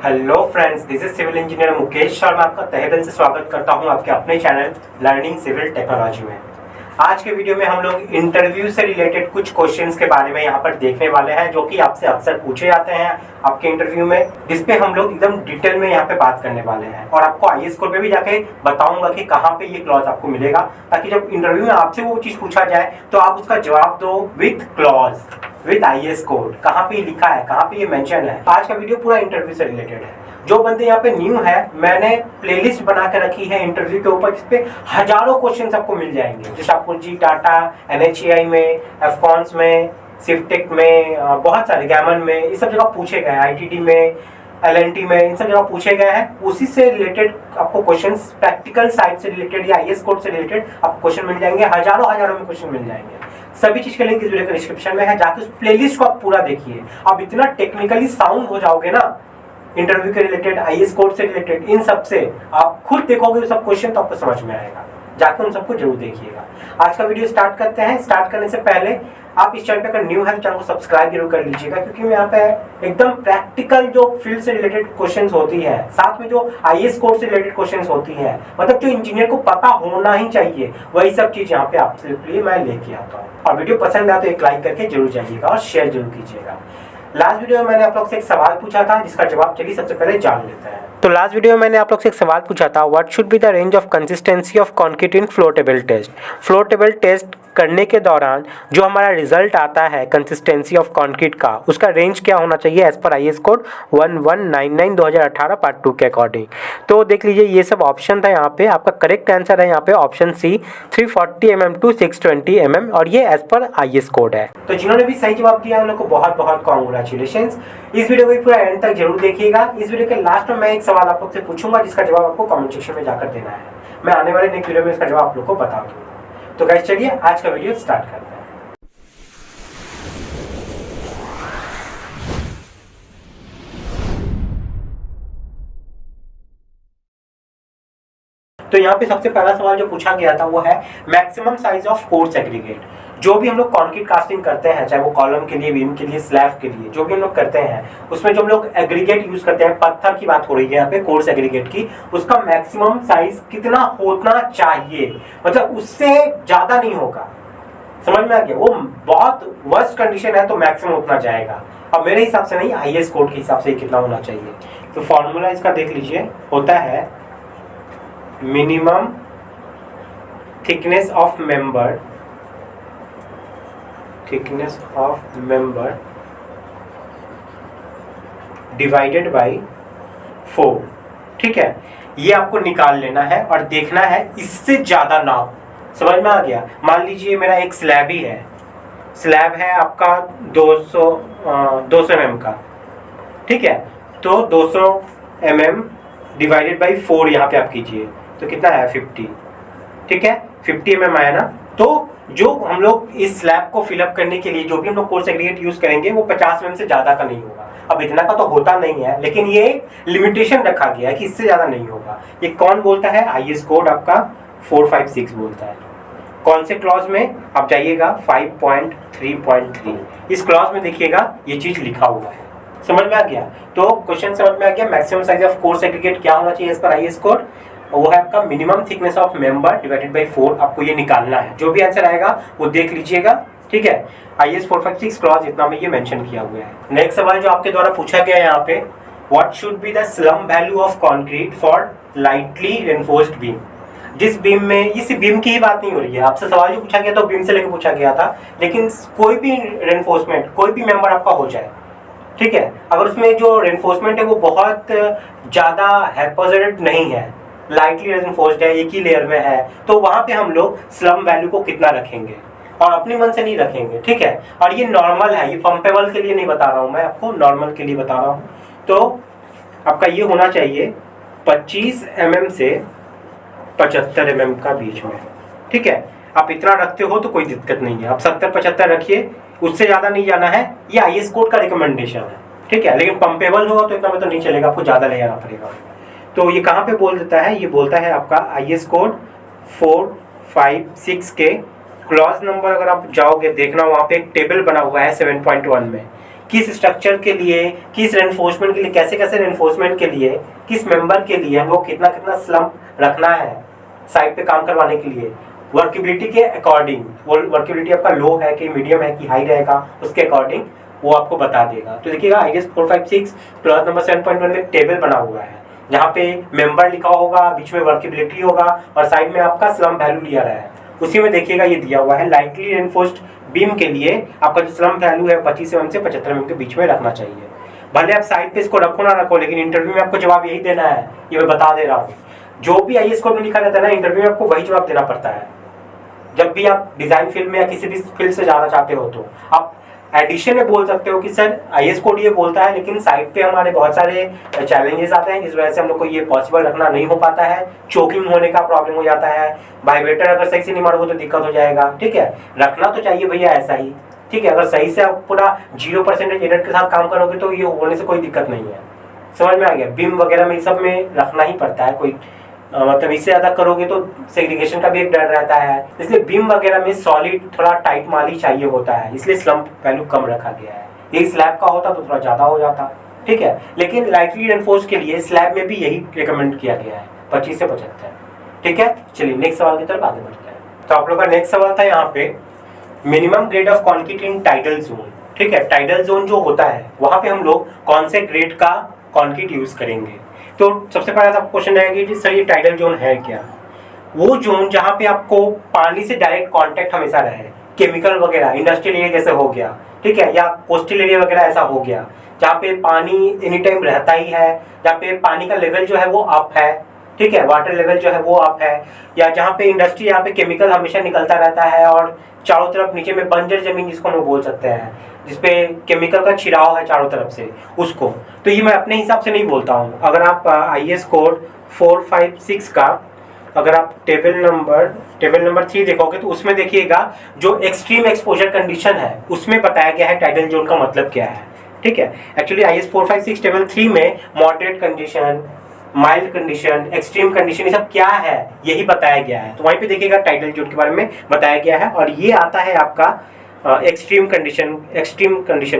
Hello friends, this is civil engineer Mukesh Sharma. आपका तहे दिल से स्वागत करता हूं आपके अपने चैनल लर्निंग सिविल टेक्नोलॉजी में। आज के वीडियो में हम लोग इंटरव्यू से रिलेटेड कुछ क्वेश्चंस के बारे में यहाँ पर देखने वाले हैं, जो कि आपसे अक्सर पूछे जाते हैं आपके इंटरव्यू में, जिस पे हम लोग एकदम डिटेल में यहाँ पे बात करने वाले हैं। और आपको आईएएस कोड पे भी जाके बताऊंगा कि कहाँ पे ये क्लॉज आपको मिलेगा, ताकि जब इंटरव्यू में आपसे वो चीज़ पूछा जाए तो आप उसका जवाब दो with clause, with IAS code. कहाँ पे लिखा है, कहाँ पे ये मेंशन है। आज का वीडियो पूरा इंटरव्यू से रिलेटेड है। जो बंदे यहाँ पे न्यू है, मैंने प्लेलिस्ट बना के रखी है इंटरव्यू के ऊपर, जिसपे हजारों क्वेश्चंस आपको मिल जाएंगे। जैसे आपको जी टाटा, एनएचएआई में, एफकॉन्स में, सिफ्टेक में, बहुत सारे गैमन में, इस सब जगह पूछे गए हैं, आईटीडी में, एलएनटी में, इन सब जगह पूछे गए हैं। उसी से रिलेटेड आपको क्वेश्चंस, प्रैक्टिकल साइड से रिलेटेड या आईएएस कोड से रिलेटेड आपको क्वेश्चन मिल जाएंगे। हजारों में क्वेश्चन मिल जाएंगे। सभी चीज के लिंक इस वीडियो के डिस्क्रिप्शन में है, जाके उस प्लेलिस्ट को आप पूरा देखिए। आप इतना टेक्निकली साउंड हो जाओगे ना, इंटरव्यू के रिलेटेड, आईएएस कोड से रिलेटेड, इन सब से आप खुद देखोगे सब क्वेश्चन तो आपको समझ में आएगा। जाकर उन सबको जरूर देखिएगा। आज का वीडियो स्टार्ट करते हैं। स्टार्ट करने से पहले आप इस चैनल पे अगर न्यू है तो चैनल को सब्सक्राइब जरूर कर लीजिएगा, क्योंकि मैं यहाँ पे एकदम प्रैक्टिकल जो फील्ड से रिलेटेड क्वेश्चंस होती है, साथ में जो आईएएस कोड से रिलेटेड क्वेश्चंस होती है, मतलब जो इंजीनियर को पता होना ही चाहिए, वही सब चीज यहाँ पे आपके लिए मैं लेके आता हूँ। और वीडियो पसंद आए तो एक लाइक करके जरूर जाइएगा और शेयर जरूर कीजिएगा। लास्ट वीडियो में मैंने आप लोग से एक सवाल पूछा था, जिसका जवाब चलिए सबसे पहले जान लेते हैं। तो लास्ट वीडियो में मैंने आप लोग से एक सवाल पूछा था, what should be the range of consistency of concrete in flow table test. Flow table test करने के दौरान जो हमारा रिजल्ट आता है कंसिस्टेंसी ऑफ कंक्रीट का, उसका रेंज क्या होना चाहिए as per IAS code 1199/2018 part 2 के अकॉर्डिंग। तो देख लीजिए, ये सब ऑप्शन था यहाँ पे। आपका करेक्ट आंसर है यहाँ पे option C, 340 mm to 620 mm, और ये एज पर आईएएस कोड है। तो जिन्होंने भी सही जवाब दिया उन लोग को बहुत बहुत कॉन्ग्रेचुलेशंस। इस वीडियो को पूरा एंड तक जरूर देखिएगा। इस वीडियो के लास्ट में मैं एक सवाल आप लोग से पूछूंगा, जिसका जवाब आपको कमेंट सेक्शन में जाकर देना है। मैं आने वाले नेक्स्ट वीडियो में इसका जवाब आप लोग को बता दूंगा। तो गाइस चलिए आज का वीडियो स्टार्ट करते हैं। तो यहाँ पे सबसे पहला सवाल जो पूछा गया था वो है maximum size of coarse aggregate. जो भी हम लोग कंक्रीट कास्टिंग करते हैं, चाहे वो कॉलम के लिए, बीम के लिए, स्लैब के लिए, जो भी हम लोग करते हैं, उसमें जो हम लोग एग्रीगेट यूज करते हैं, पत्थर की बात हो रही है यहाँ पे, कोर्स एग्रीगेट की, उसका मैक्सिमम साइज कितना होना चाहिए, मतलब उससे ज्यादा नहीं होगा। समझ में आ गया? वो बहुत वर्स्ट कंडीशन है तो मैक्सिमम उतना जाएगा। अब मेरे हिसाब से नहीं, आईएएस कोड के हिसाब से कितना होना चाहिए। तो फॉर्मूला इसका देख लीजिए, होता है minimum thickness of member, divided by 4। ठीक है, ये आपको निकाल लेना है और देखना है इससे ज्यादा ना हो। समझ में आ गया? मान लीजिए मेरा एक स्लैब ही है, स्लैब है आपका 200 mm का। ठीक है, तो 200 mm डिवाइडेड बाई 4 यहाँ पे आप कीजिए तो कितना है 50। ठीक है, 50 mm आया ना। तो जो हम लोग इस स्लैब को फिलअप करने के लिए जो भी हम लोग कोर्स एग्रीगेट यूज करेंगे वो 50 mm से ज्यादा का नहीं होगा। अब इतना का तो होता नहीं है, लेकिन ये लिमिटेशन रखा गया है कि इससे ज्यादा नहीं होगा। ये कौन बोलता है? आईएएस कोड आपका 456 बोलता है। कौन से क्लॉज में? आप जाइएगा 5.3.3, इस क्लॉज में देखिएगा ये चीज लिखा हुआ है। समझ में आ गया? तो क्वेश्चन समझ में आ गया। Maximum size of coarse aggregate क्या होना चाहिए इस पर आईएएस कोड, वो है आपका minimum thickness of member divided by 4। आपको ये निकालना है। जो भी आंसर आएगा वो देख लीजिएगा। ठीक है, आईएएस 456 क्लॉज इतना में ये मेंशन किया हुआ है। नेक्स्ट सवाल जो आपके द्वारा पूछा गया है यहाँ पे, what should be the slum value of concrete for lightly reinforced beam. जिस बीम में, इस बीम की ही बात नहीं हो रही है, आपसे सवाल जो पूछा गया तो बीम से लेकर पूछा गया था, लेकिन कोई भी रेनफोर्समेंट, कोई भी मेंबर आपका हो जाए, ठीक है, अगर उसमें जो रेनफोर्समेंट है वो बहुत ज्यादा हैपोजेटेड नहीं है, लाइटली रेनफोर्स्ड है, एक ही लेयर में है, तो वहां पे हम लोग स्लम वैल्यू को कितना रखेंगे, और अपनी मन से नहीं रखेंगे। ठीक है, और ये नॉर्मल है, ये पंपेबल के लिए नहीं बता रहा हूं मैं आपको, नॉर्मल के लिए बता रहा हूं। तो आपका ये होना चाहिए 25 mm से 75 mm का बीच में। ठीक है, आप इतना रखते हो तो कोई दिक्कत नहीं है, आप 70-75 रखिए, उससे ज्यादा नहीं जाना है। ये आईएएस कोड का रिकमेंडेशन है। ठीक है, लेकिन पंपेबल होगा तो इतना में तो नहीं चलेगा, आपको ज्यादा ले जाना पड़ेगा। तो ये कहाँ पे बोल देता है? ये बोलता है आपका आईएएस कोड 456 के क्लॉज नंबर, अगर आप जाओगे देखना, वहाँ पे एक टेबल बना हुआ है 7.1 में। किस स्ट्रक्चर के लिए, किस रेनफोर्समेंट के लिए, कैसे कैसे रेनफोर्समेंट के लिए, किस मेंबर के लिए हमको कितना कितना स्लम्प रखना है साइड पे काम करवाने के लिए, वर्केबिलिटी के अकॉर्डिंग, वो वर्केबिलिटी आपका लो है कि मीडियम है कि हाई रहेगा, उसके अकॉर्डिंग वो आपको बता देगा। तो देखिएगा IAS 456 क्लॉज नंबर 7.1 में टेबल बना हुआ है जहाँ पे मेंबर लिखा होगा, बीच में वर्केबिलिटी होगा और साइड में आपका स्लम्प वैल्यू दिया रहा है। उसी में देखिएगा ये दिया हुआ है लाइटली रेनफोर्स्ड बीम के लिए आपका जो स्लम्प वैल्यू है 25 mm से 75 mm के बीच में रखना चाहिए। भले आप साइड पे इसको रखो ना रखो, लेकिन इंटरव्यू में आपको जवाब यही देना है, ये मैं बता दे रहा हूँ। जो भी IAS कोड में लिखा रहता है ना, इंटरव्यू में आपको वही जवाब देना पड़ता है। जब भी आप डिजाइन फील्ड में या किसी भी फील्ड से जाना चाहते हो तो आप एडिशन में बोल सकते हो कि सर IAS कोड ये बोलता है, लेकिन साइड पे हमारे बहुत सारे चैलेंजेस आते हैं, इस वजह से हम लोग को ये पॉसिबल रखना नहीं हो पाता है, चोकिंग होने का प्रॉब्लम हो जाता है, वाइब्रेटर अगर सही से नहीं मारोगे तो दिक्कत हो जाएगा। ठीक है, रखना तो चाहिए भैया ऐसा ही। ठीक है, अगर सही से आप पूरा 0% एरर के साथ काम करोगे तो ये होने से कोई दिक्कत नहीं है। समझ में आ गया? बीम वगैरह में सब में रखना ही पड़ता है, कोई मतलब इससे ज़्यादा करोगे तो सेग्रीगेशन का भी एक डर रहता है, इसलिए बीम वगैरह में सॉलिड थोड़ा टाइट माल ही चाहिए होता है, इसलिए स्लम्प वैल्यू कम रखा गया है। ये स्लैब का होता तो थोड़ा ज़्यादा हो जाता। ठीक है, लेकिन लाइटली रेनफोर्स के लिए स्लैब में भी यही रिकमेंड किया गया है 25 से 75। ठीक है, चलिए नेक्स्ट सवाल की तरफ आगे बढ़ते हैं। तो आप लोग का नेक्स्ट सवाल था यहाँ पे minimum grade of concrete in tidal zone. ठीक है, टाइडल जोन जो होता है वहाँ पे हम लोग कौन से ग्रेड का कॉन्क्रीट यूज करेंगे। तो सबसे पहला तो क्वेश्चन आएगा कि सर ये टाइडल जोन है क्या? वो जोन जहाँ पे आपको पानी से डायरेक्ट कांटेक्ट हमेशा रहे, केमिकल वगैरह इंडस्ट्रियल एरिया जैसे हो गया, ठीक है, या कोस्टल एरिया वगैरह ऐसा हो गया जहाँ पे पानी एनी टाइम रहता ही है, जहाँ पे पानी का लेवल जो है वो अप है, ठीक है, वाटर लेवल जो है वो अप है, या जहाँ पे इंडस्ट्री, यहाँ पे केमिकल हमेशा निकलता रहता है और चारों तरफ नीचे में बंजर जमीन जिसको हम बोल सकते हैं, जिसपे केमिकल का छिड़ाव है चारों तरफ से, उसको। तो ये मैं अपने हिसाब से नहीं बोलता हूँ। अगर आप IAS कोड 456 का अगर आप टेबल नंबर 3 देखोगे तो उसमें देखिएगा जो एक्सट्रीम एक्सपोजर कंडीशन है उसमें बताया गया है टाइडल जोन का मतलब क्या है। ठीक है, एक्चुअली IAS 456 टेबल 3 में moderate condition, mild condition, extreme condition, ये सब क्या है यही बताया गया है। तो वहीं पे देखिएगा टाइडल जोन के बारे में बताया गया है और ये आता है आपका एक्सट्रीम कंडीशन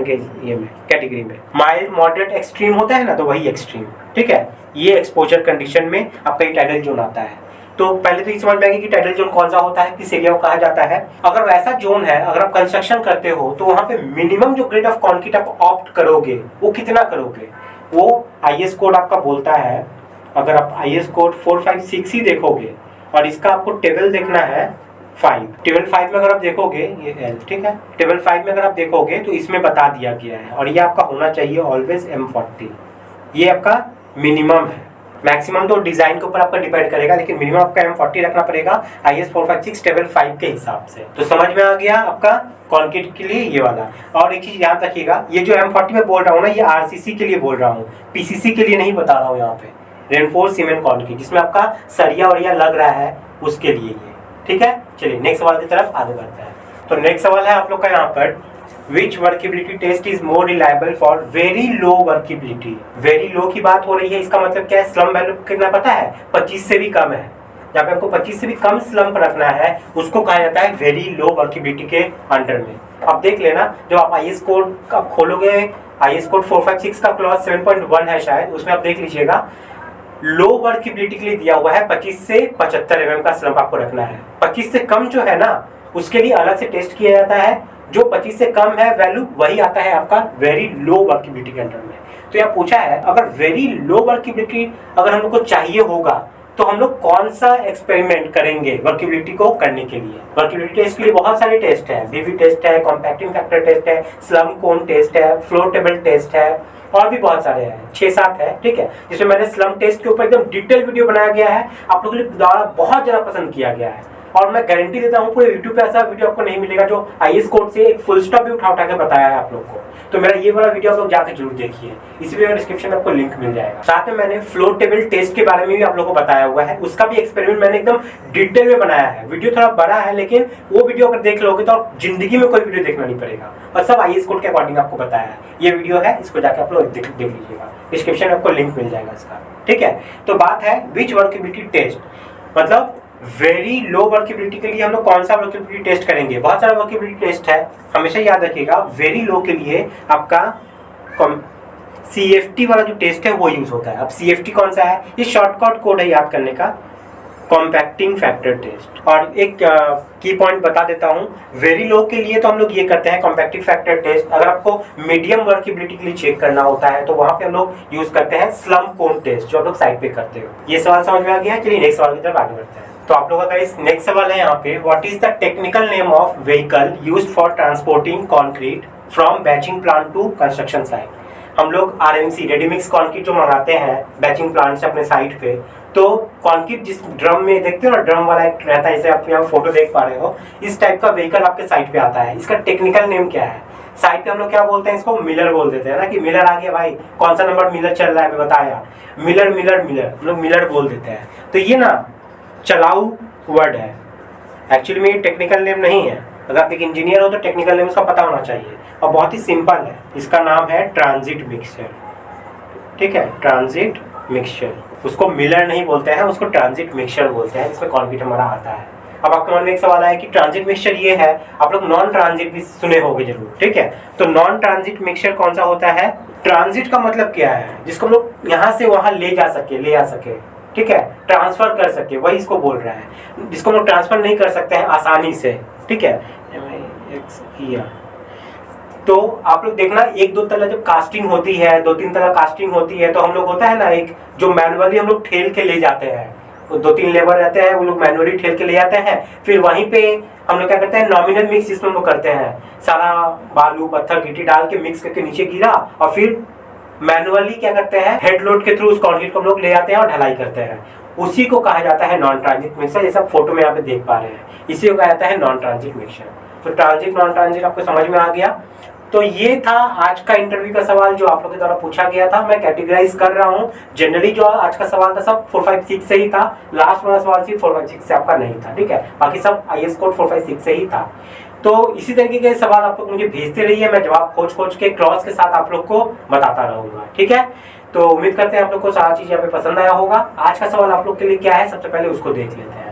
के ये में कैटेगरी में। माइल्ड, मॉडरेट, एक्सट्रीम होता है ना, तो वही एक्सट्रीम। ठीक है, ये एक्सपोजर कंडीशन में आपका ये टाइडल जोन आता है। तो पहले तो ये समझ में आएगी कि टाइडल जोन कौन सा होता है, किस एरिया को कहा जाता है। अगर वैसा जोन है, अगर आप कंस्ट्रक्शन करते हो तो वहाँ पे मिनिमम जो ग्रेड ऑफ कॉन्क्रीट आप ऑप्ट करोगे वो कितना करोगे, वो IAS कोड आपका बोलता है। अगर आप IAS कोड 456 ही देखोगे और इसका आपको टेबल देखना है 5, टेबल 5 में अगर आप देखोगे ये L, ठीक है, टेबल 5 में अगर आप देखोगे तो इसमें बता दिया गया है और ये आपका होना चाहिए ऑलवेज M40। ये आपका मिनिमम है, मैक्सिमम तो डिजाइन के ऊपर आपका डिपेंड करेगा, लेकिन मिनिमम आपका M40 रखना पड़ेगा IAS 456 टेबल 5 के हिसाब से। तो समझ में आ गया आपका कॉन्क्रीट के लिए ये वाला। और एक चीज याद रखिएगा, ये जो M40 में बोल रहा हूँ ना, ये RCC के लिए बोल रहा हूँ, PCC के लिए नहीं बता रहा हूँ यहाँ पे। रेनफोर्स सीमेंट कॉन्क्रीट जिसमें आपका सरिया वरिया लग रहा है उसके लिए ये। ठीक है, चलिए नेक्स्ट सवाल की तरफ आगे बढ़ते हैं। तो नेक्स्ट सवाल है आप लोग का यहाँ पर, which workability test is more reliable for very low workability. Very low की बात हो रही है, इसका मतलब क्या है, स्लम्प वैल्यू कितना पता है, 25 से भी कम है। जहाँ पे आपको 25 से भी कम स्लम्प रखना है उसको कहा जाता है वेरी लो वर्केबिलिटी के अंडर में। अब देख लेना, जब आप IAS कोड आप खोलोगे, IAS कोड 456 का क्लॉज 7.1 है शायद, उसमें आप देख लीजिएगा लो वर्केबिलिटी के लिए दिया हुआ है 25 से 75 mm का स्लम्प आपको रखना है। 25 से कम जो है ना उसके लिए अलग से टेस्ट किया जाता है, जो 25 से कम है वैल्यू वही आता है आपका वेरी लो वर्केबिलिटी के अंडर में। तो यहाँ पूछा है अगर वेरी लो वर्केबिलिटी अगर हम लोग को चाहिए होगा तो हम लोग कौन सा एक्सपेरिमेंट करेंगे वर्केबिलिटी को करने के लिए। वर्केबिलिटी टेस्ट के लिए बहुत सारे टेस्ट है, BV टेस्ट है, कॉम्पैक्टिंग फैक्टर टेस्ट है, स्लम्प कोन टेस्ट है, फ्लोर टेबल टेस्ट है और भी बहुत सारे हैं, 6-7 है। ठीक है, जिसमें मैंने स्लम्प टेस्ट के ऊपर एकदम डिटेल वीडियो बनाया गया है, आप लोगों के द्वारा बहुत ज़्यादा पसंद किया गया है और मैं गारंटी देता हूँ पूरे YouTube पे ऐसा वीडियो आपको नहीं मिलेगा जो IAS कोड से एक फुल स्टॉप भी उठा के बताया है आप लोग को। तो मेरा ये वाला वीडियो आप लोग जाकर जरूर देखिए, इसी वीडियो डिस्क्रिप्शन में आपको लिंक मिल जाएगा। साथ में मैंने फ्लोर टेबल टेस्ट के बारे में भी आप लोगों को बताया हुआ है, उसका भी एक्सपेरिमेंट मैंने एकदम डिटेल में बनाया है। वीडियो थोड़ा बड़ा है लेकिन वो वीडियो अगर देख लोगे तो आप जिंदगी में कोई वीडियो देखना नहीं पड़ेगा और सब IAS कोड के अकॉर्डिंग आपको बताया है। ये वीडियो है, इसको जाकर आप लोग देख लीजिएगा, डिस्क्रिप्शन में आपको लिंक मिल जाएगा इसका। ठीक है, तो बात है विच वर्केबिलिटी टेस्ट, मतलब वेरी लो वर्केबिलिटी के लिए हम लोग कौन सा वर्केबिलिटी टेस्ट करेंगे? बहुत सारा वर्केबिलिटी टेस्ट है, हमेशा याद रखिएगा। वेरी लो के लिए आपका CFT वाला जो टेस्ट है वो यूज होता है। अब CFT कौन सा है? ये शॉर्टकट कोड है याद करने का, कॉम्पैक्टिंग फैक्टर टेस्ट। और एक की पॉइंट बता देता हूँ, वेरी लो के लिए तो हम लोग ये करते हैं कॉम्पैक्टिंग फैक्टर टेस्ट। अगर आपको मीडियम वर्केबिलिटी के लिए चेक करना होता है तो वहां पे हम लोग यूज करते हैं स्लम कोन टेस्ट, जो आप लोग साइड पे करते हो। ये सवाल समझ में आ गया? चलिए नेक्स्ट सवाल की तरफ आगे बढ़ते हैं। तो आप लोगों का इस नेक्स्ट सवाल है यहाँ पे, what is the technical name of vehicle used for transporting concrete from batching plant to construction site? हम लोग RMC रेडी मिक्स कंक्रीट जो मंगाते हैं बैचिंग प्लांट से अपने साइट पे, तो कंक्रीट जिस ड्रम में देखते हो ना, ड्रम वाला एक रहता है, जैसे आप यहाँ फोटो देख पा रहे हो, इस टाइप का व्हीकल आपके साइट पे आता है। इसका टेक्निकल नेम क्या है? साइट पे हम लोग क्या बोलते हैं? इसको मिलर बोल देते हैं ना, कि मिलर आ गया भाई, कौन सा नंबर मिलर चल रहा है बताया, मिलर मिलर मिलर, हम लोग मिलर बोल देते हैं। तो ये ना चलाऊ वर्ड है, एक्चुअली में ये टेक्निकल नेम नहीं है। अगर आप एक इंजीनियर हो तो टेक्निकल नेम उसका पता होना चाहिए, और बहुत ही सिंपल है। इसका नाम है ट्रांजिट मिक्सचर, ठीक है, ट्रांजिट मिक्सचर। उसको मिलर नहीं बोलते हैं, उसको ट्रांजिट मिक्सचर बोलते हैं, जिसमें कंक्रीट हमारा आता है। अब आपके मन में एक सवाल आया कि ट्रांजिट मिक्सचर ये है, आप लोग नॉन ट्रांजिट भी सुने होंगे जरूर, ठीक है। तो नॉन ट्रांजिट मिक्सचर कौन सा होता है? ट्रांजिट का मतलब क्या है? जिसको हम लोग यहाँ से वहां ले जा सके, ले आ सके, ठीक है, ट्रांसफर कर सके, वही इसको बोल रहा है। जिसको हम लोग ट्रांसफर नहीं कर सकते हैं आसानी से, ठीक है। तो आप लोग देखना, एक दो तला जब कास्टिंग होती है, 2-3 तला कास्टिंग होती है, तो हम लोग होता है ना एक जो मैनुअली हम लोग ठेल के ले जाते हैं, वो 2-3 लेबर रहते हैं, वो लोग मैनुअली ठेल के ले जाते हैं। फिर वहीं पे हम लोग क्या करते हैं, नॉमिनल मिक्स जिसमें हम लोग करते हैं, सारा बालू पत्थर गिट्टी डाल के मिक्स करके नीचे गिरा, और फिर मैनुअली क्या करते हैं, हेड लोड के थ्रू उस कंक्रीट को हम लोग ले जाते हैं और ढलाई करते हैं। उसी को कहा जाता है नॉन ट्रांजिट मिक्सचर। ये सब फोटो में यहाँ पे देख पा रहे हैं, इसी को कहा जाता है नॉन ट्रांजिट मिक्सचर। तो ट्रांजिट नॉन ट्रांजिट आपको समझ में आ गया। तो ये था आज का इंटरव्यू का सवाल जो आप लोगों के द्वारा पूछा गया था। मैं कैटेगराइज कर रहा हूँ, जनरली जो आज का सवाल था सब 4, 5, 6 से ही था। लास्ट वाला सवाल सिर्फ 4, 5, 6 से आपका नहीं था, ठीक है, बाकी सब IAS कोड 4, 5, 6 से ही था। तो इसी तरीके के सवाल आप लोग मुझे भेजते रहिए, मैं जवाब खोज के क्लॉज के साथ आप लोग को बताता रहूंगा, ठीक है। तो उम्मीद करते हैं आप लोग को सारा चीज यहाँ पे पसंद आया होगा। आज का सवाल आप लोग के लिए क्या है, सबसे पहले उसको देख लेते हैं।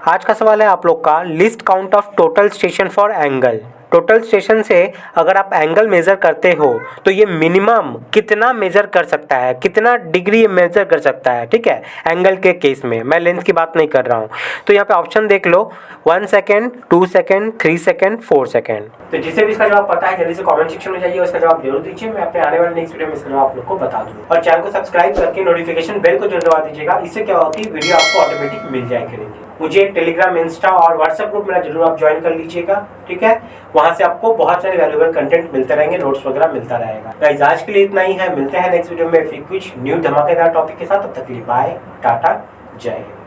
आज का सवाल है आप लोग का, list count of total station for angle. Total station से अगर आप एंगल मेजर करते हो तो ये मिनिमम कितना मेजर कर सकता है, कितना डिग्री मेजर कर सकता है, ठीक है, एंगल के केस में। मैं लेंथ की बात नहीं कर रहा हूँ। तो यहाँ पे ऑप्शन देख लो, 1 सेकेंड, 2 सेकेंड, 3 सेकेंड, 4 सेकेंड। तो जिसे भी इसका जवाब पता है जल्दी से कमेंट सेक्शन में जाइए, उसका जवाब जरूर दीजिए। मैं अपने आने वाले नेक्स्ट वीडियो में इसका जवाब आप लोग को बता दूँ। और चैनल को सब्सक्राइब करके नोटिफिकेशन बेल को जरूर दबा दीजिएगा। इससे क्या होगा कि वीडियो आपको ऑटोमेटिक मिल जाए करेंगे। मुझे टेलीग्राम, इंस्टा और व्हाट्सएप ग्रुप मेरा जरूर आप ज्वाइन कर लीजिएगा, ठीक है। वहां से आपको बहुत सारे वैल्यूएबल कंटेंट मिलते रहेंगे, नोट्स वगैरह मिलता रहेगा। गाइस आज के लिए इतना ही है, मिलते हैं नेक्स्ट वीडियो में फिर कुछ न्यू धमाकेदार टॉपिक के साथ। तब तक के लिए बाय, टाटा, जय हिंद।